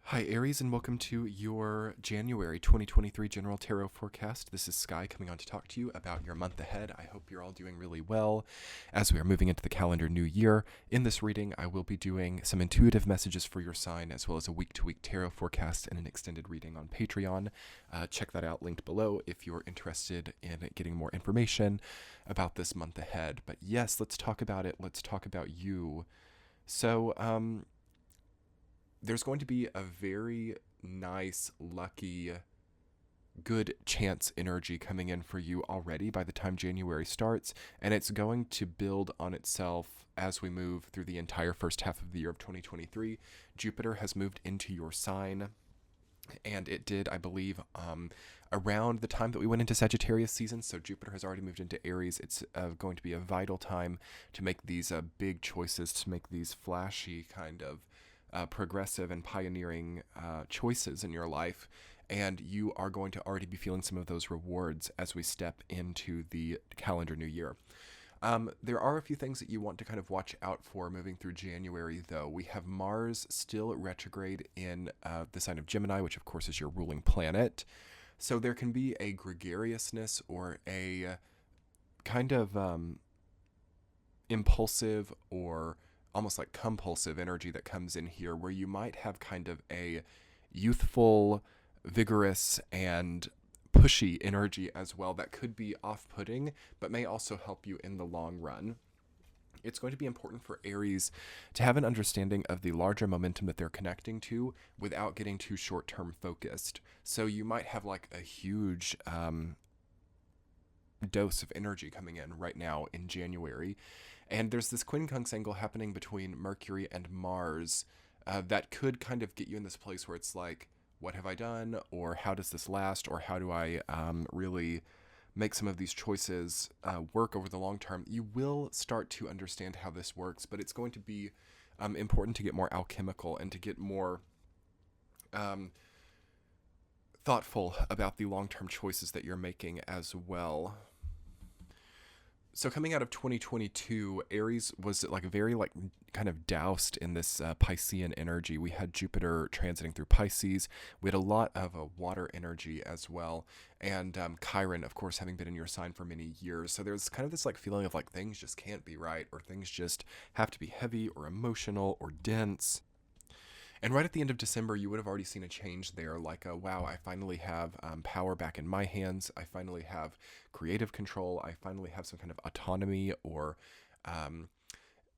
Hi, Aries, and welcome to your January 2023 General Tarot Forecast. This is Sky coming on to talk to you about your month ahead. I hope you're all doing really well as we are moving into the calendar new year. In this reading, I will be doing some intuitive messages for your sign, as well as a week-to-week tarot forecast and an extended reading on Patreon. Check that out, linked below, if you're interested in getting more information about this month ahead. But yes, let's talk about it. Let's talk about you. So, there's going to be a very nice, lucky, good chance energy coming in for you already by the time January starts, and it's going to build on itself as we move through the entire first half of the year of 2023. Jupiter has moved into your sign, and it did, I believe, around the time that we went into Sagittarius season. So Jupiter has already moved into Aries. It's going to be a vital time to make these big choices, to make these flashy kind of progressive and pioneering choices in your life, and you are going to already be feeling some of those rewards as we step into the calendar new year. There are a few things that you want to kind of watch out for moving through January, though. We have Mars still retrograde in the sign of Gemini, which of course is your ruling planet. So there can be a gregariousness or a kind of impulsive or almost like compulsive energy that comes in here, where you might have kind of a youthful, vigorous, and pushy energy as well that could be off-putting, but may also help you in the long run. It's going to be important for Aries to have an understanding of the larger momentum that they're connecting to without getting too short-term focused. So you might have like a huge dose of energy coming in right now in January. And there's this quincunx angle happening between Mercury and Mars that could kind of get you in this place where it's like, what have I done? Or how does this last? Or how do I really make some of these choices work over the long term? You will start to understand how this works, but it's going to be important to get more alchemical and to get more thoughtful about the long-term choices that you're making as well. So coming out of 2022, Aries was like very like kind of doused in this Piscean energy. We had Jupiter transiting through Pisces. We had a lot of water energy as well. And Chiron, of course, having been in your sign for many years. So there's kind of this like feeling of like things just can't be right, or things just have to be heavy or emotional or dense. And right at the end of December, you would have already seen a change there, like, wow, I finally have power back in my hands. I finally have creative control. I finally have some kind of autonomy or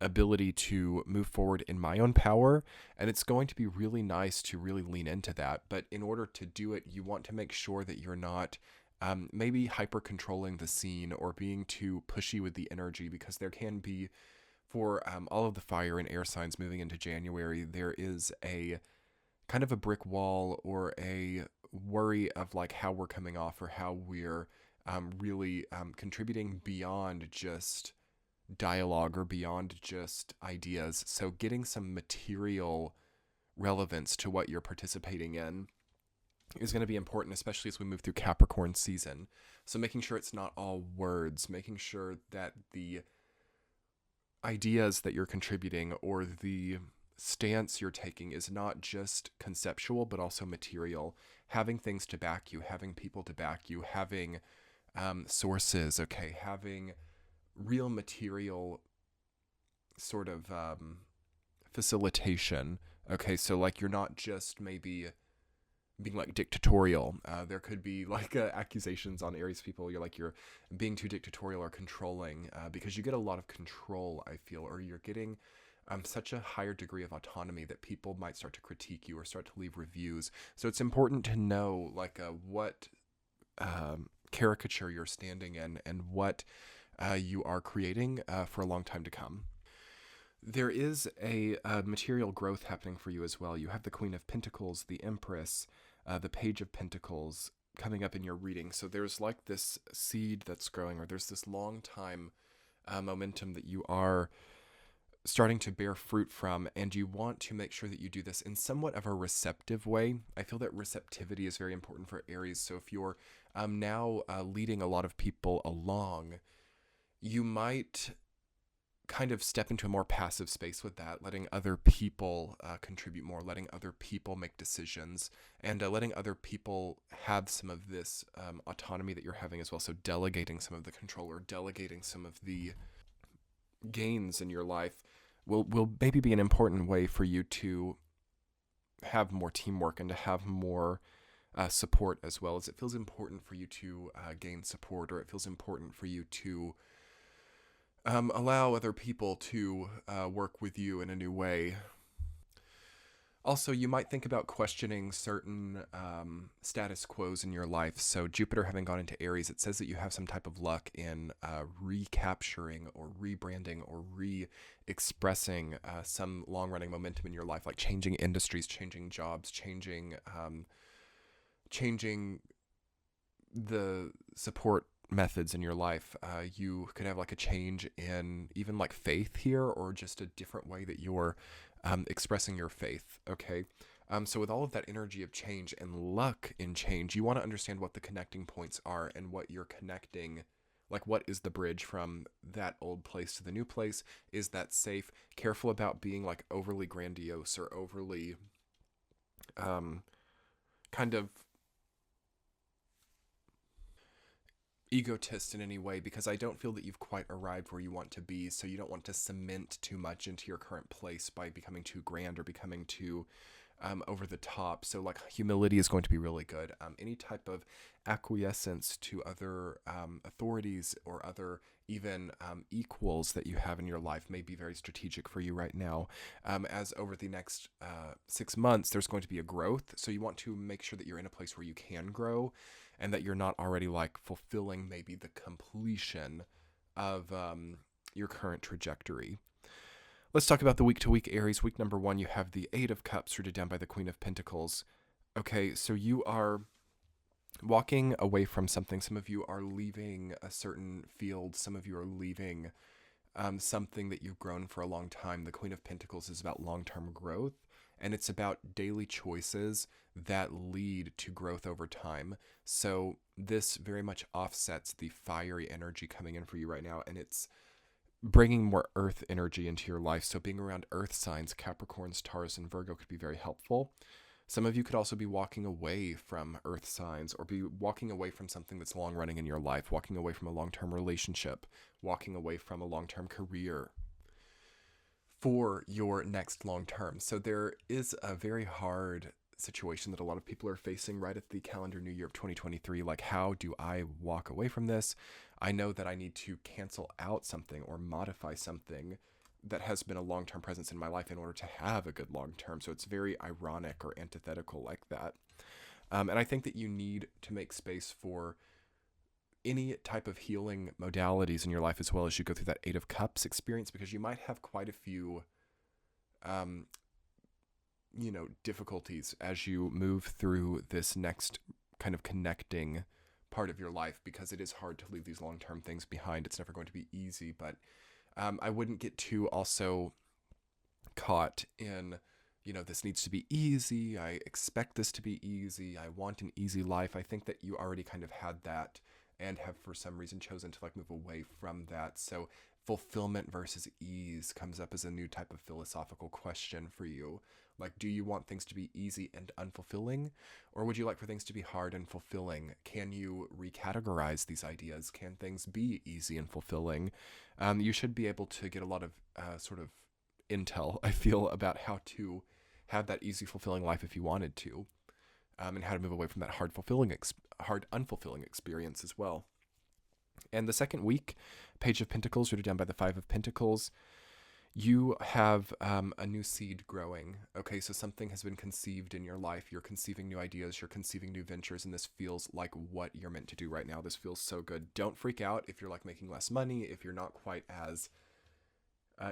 ability to move forward in my own power. And it's going to be really nice to really lean into that. But in order to do it, you want to make sure that you're not maybe hyper controlling the scene or being too pushy with the energy, because there can be, for all of the fire and air signs moving into January, there is a kind of a brick wall or a worry of like how we're coming off or how we're really contributing beyond just dialogue or beyond just ideas. So getting some material relevance to what you're participating in is going to be important, especially as we move through Capricorn season. So making sure it's not all words, making sure that the ideas that you're contributing or the stance you're taking is not just conceptual but also material, having things to back you, having people to back you, having sources, okay, having real material sort of facilitation, okay, so like you're not just maybe being like dictatorial. There could be like accusations on Aries people. You're being too dictatorial or controlling because you get a lot of control, I feel, or you're getting such a higher degree of autonomy that people might start to critique you or start to leave reviews. So it's important to know like what caricature you're standing in and what you are creating for a long time to come. There is a material growth happening for you as well. You have the Queen of Pentacles, the Empress, the Page of Pentacles coming up in your reading. So there's like this seed that's growing, or there's this long time momentum that you are starting to bear fruit from, and you want to make sure that you do this in somewhat of a receptive way. I feel that receptivity is very important for Aries. So if you're now leading a lot of people along, you might kind of step into a more passive space with that, letting other people contribute more, letting other people make decisions, and letting other people have some of this autonomy that you're having as well. So delegating some of the control or delegating some of the gains in your life will maybe be an important way for you to have more teamwork and to have more support, as well as it feels important for you to gain support, or it feels important for you to allow other people to work with you in a new way. Also, you might think about questioning certain status quos in your life. So Jupiter having gone into Aries, it says that you have some type of luck in recapturing or rebranding or re-expressing some long-running momentum in your life, like changing industries, changing jobs, changing the support methods in your life. You could have like a change in even like faith here, or just a different way that you're expressing your faith. Okay. So with all of that energy of change and luck in change, you want to understand what the connecting points are and what you're connecting. Like, what is the bridge from that old place to the new place? Is that safe? Careful about being like overly grandiose or overly kind of egotist in any way, because I don't feel that you've quite arrived where you want to be. So you don't want to cement too much into your current place by becoming too grand or becoming too over the top. So like humility is going to be really good. Any type of acquiescence to other authorities or other even equals that you have in your life may be very strategic for you right now. As over the next 6 months, there's going to be a growth. So you want to make sure that you're in a place where you can grow, and that you're not already like fulfilling maybe the completion of your current trajectory. Let's talk about the week-to-week Aries. Week number 1, you have the Eight of Cups rooted down by the Queen of Pentacles. Okay, so you are walking away from something. Some of you are leaving a certain field. Some of you are leaving something that you've grown for a long time. The Queen of Pentacles is about long-term growth, and it's about daily choices that lead to growth over time. So this very much offsets the fiery energy coming in for you right now, and it's bringing more earth energy into your life. So being around earth signs, Capricorns, Taurus, and Virgo could be very helpful. Some of you could also be walking away from earth signs, or be walking away from something that's long running in your life, walking away from a long-term relationship, walking away from a long-term career for your next long term. So there is a very hard situation that a lot of people are facing right at the calendar new year of 2023. Like, how do I walk away from this? I know that I need to cancel out something or modify something that has been a long-term presence in my life in order to have a good long-term. So it's very ironic or antithetical like that. And I think that you need to make space for any type of healing modalities in your life, as well as you go through that Eight of Cups experience, because you might have quite a few, difficulties as you move through this next kind of connecting part of your life, because it is hard to leave these long-term things behind. It's never going to be easy, but I wouldn't get too also caught in, this needs to be easy. I expect this to be easy. I want an easy life. I think that you already kind of had that and have for some reason chosen to like move away from that. So fulfillment versus ease comes up as a new type of philosophical question for you. Like, do you want things to be easy and unfulfilling, or would you like for things to be hard and fulfilling? Can you recategorize these ideas? Can things be easy and fulfilling? You should be able to get a lot of sort of intel, I feel, about how to have that easy, fulfilling life if you wanted to, and how to move away from that hard, unfulfilling experience as well. And the second week, Page of Pentacles rooted down by the Five of Pentacles, you have a new seed growing. Okay, so something has been conceived in your life. You're conceiving new ideas. You're conceiving new ventures, and this feels like what you're meant to do right now. This feels so good. Don't freak out if you're like making less money, if you're not quite as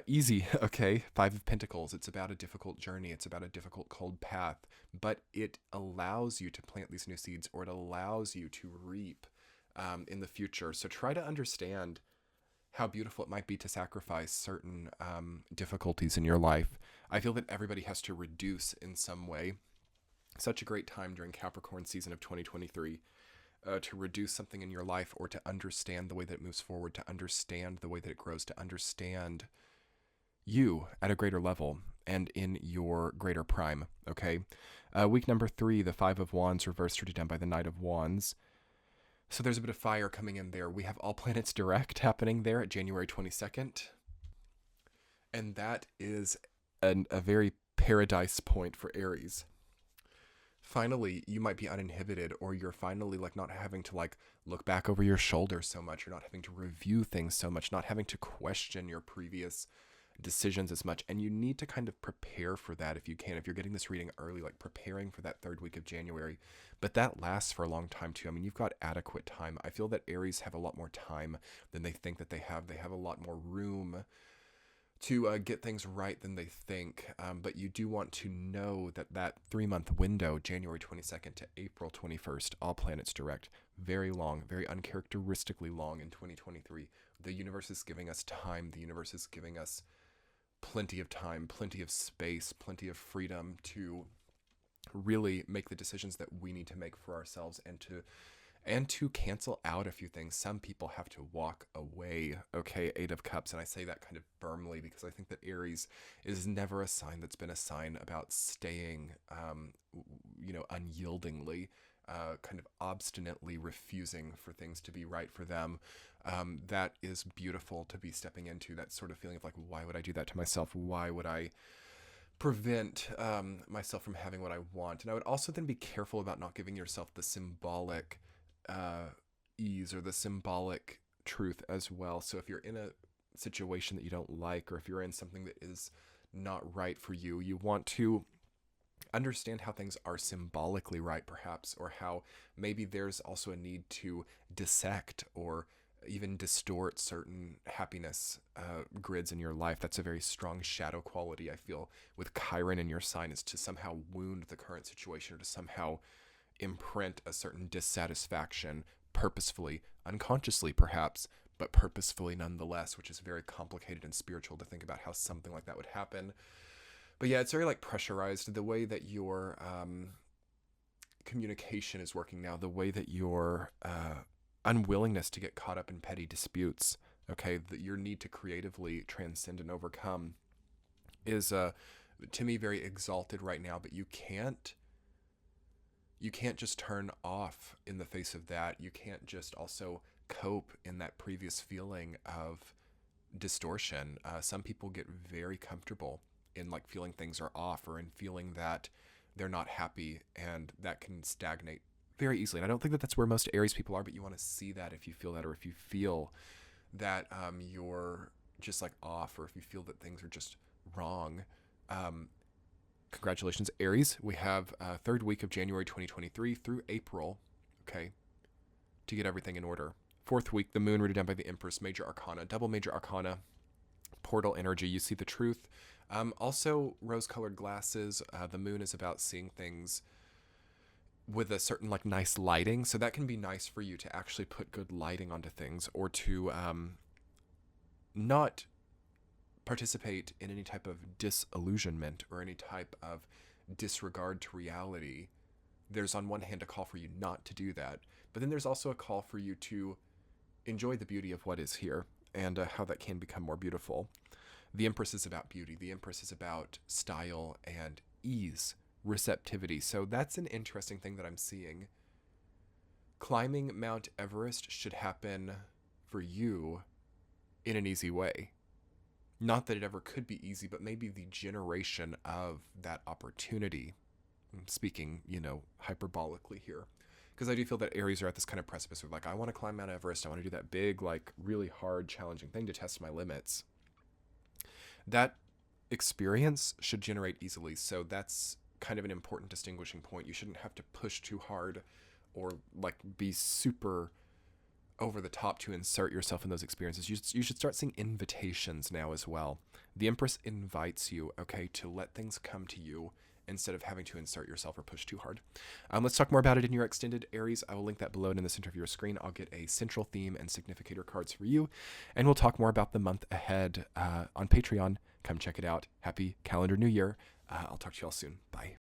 easy. Okay, Five of Pentacles. It's about a difficult journey. It's about a difficult, cold path, but it allows you to plant these new seeds, or it allows you to reap in the future. So try to understand how beautiful it might be to sacrifice certain difficulties in your life. I feel that everybody has to reduce in some way. Such a great time during Capricorn season of 2023. to reduce something in your life, or to understand the way that it moves forward, to understand the way that it grows, to understand you at a greater level and in your greater prime, okay? Week number 3, the 5 of Wands reversed or done by the Knight of Wands. So there's a bit of fire coming in there. We have all planets direct happening there at January 22nd. And that is a very paradise point for Aries. Finally, you might be uninhibited, or you're finally like not having to like look back over your shoulder so much. You're not having to review things so much, not having to question your previous decisions as much. And you need to kind of prepare for that if you can. If you're getting this reading early, like preparing for that 3rd week of January. But that lasts for a long time too. I mean, you've got adequate time. I feel that Aries have a lot more time than they think that they have. They have a lot more room to get things right than they think. But you do want to know that that 3-month window, January 22nd to April 21st, all planets direct, very long, very uncharacteristically long in 2023. The universe is giving us time. The universe is giving us plenty of time, plenty of space, plenty of freedom to really make the decisions that we need to make for ourselves, and to cancel out a few things. Some people have to walk away, okay? 8 of Cups, and I say that kind of firmly because I think that Aries is never a sign that's been a sign about staying, unyieldingly, kind of obstinately refusing for things to be right for them. That is beautiful to be stepping into, that sort of feeling of like, why would I do that to myself? Why would I prevent myself from having what I want? And I would also then be careful about not giving yourself the symbolic ease or the symbolic truth as well. So if you're in a situation that you don't like, or if you're in something that is not right for you, you want to understand how things are symbolically right, perhaps, or how maybe there's also a need to dissect or even distort certain happiness grids in your life. That's a very strong shadow quality, I feel, with Chiron in your sign, is to somehow wound the current situation, or to somehow imprint a certain dissatisfaction purposefully, unconsciously perhaps, but purposefully nonetheless, which is very complicated and spiritual to think about how something like that would happen. But yeah, it's very like pressurized, the way that your communication is working now, the way that your unwillingness to get caught up in petty disputes, okay, that your need to creatively transcend and overcome is to me very exalted right now. But you can't just turn off in the face of that. You can't just also cope in that previous feeling of distortion. Some people get very comfortable in like feeling things are off, or in feeling that they're not happy, and that can stagnate very easily. And I don't think that that's where most Aries people are, but you want to see that if you feel that, or if you feel that you're just like off, or if you feel that things are just wrong. Congratulations, Aries. We have 3rd week of January 2023 through April, okay, to get everything in order. 4th week, the moon rooted down by the Empress, major arcana, double major arcana, portal energy. You see the truth. Also, rose-colored glasses. The moon is about seeing things with a certain like nice lighting. So that can be nice for you to actually put good lighting onto things, or to not participate in any type of disillusionment or any type of disregard to reality. There's on one hand a call for you not to do that, but then there's also a call for you to enjoy the beauty of what is here, and how that can become more beautiful. The Empress is about beauty. The Empress is about style and ease, receptivity. So that's an interesting thing that I'm seeing. Climbing Mount Everest should happen for you in an easy way. Not that it ever could be easy, but maybe the generation of that opportunity. I'm speaking, hyperbolically here. Because I do feel that Aries are at this kind of precipice of like, I want to climb Mount Everest. I want to do that big, like really hard, challenging thing to test my limits. That experience should generate easily. So that's kind of an important distinguishing point. You shouldn't have to push too hard or like be super over the top to insert yourself in those experiences. You should start seeing invitations now as well. The Empress invites you, okay, to let things come to you instead of having to insert yourself or push too hard. Let's talk more about it in your extended Aries. I will link that below and in the center of your screen. I'll get a central theme and significator cards for you, and we'll talk more about the month ahead on Patreon. Come check it out. Happy calendar new year. I'll talk to you all soon. Bye.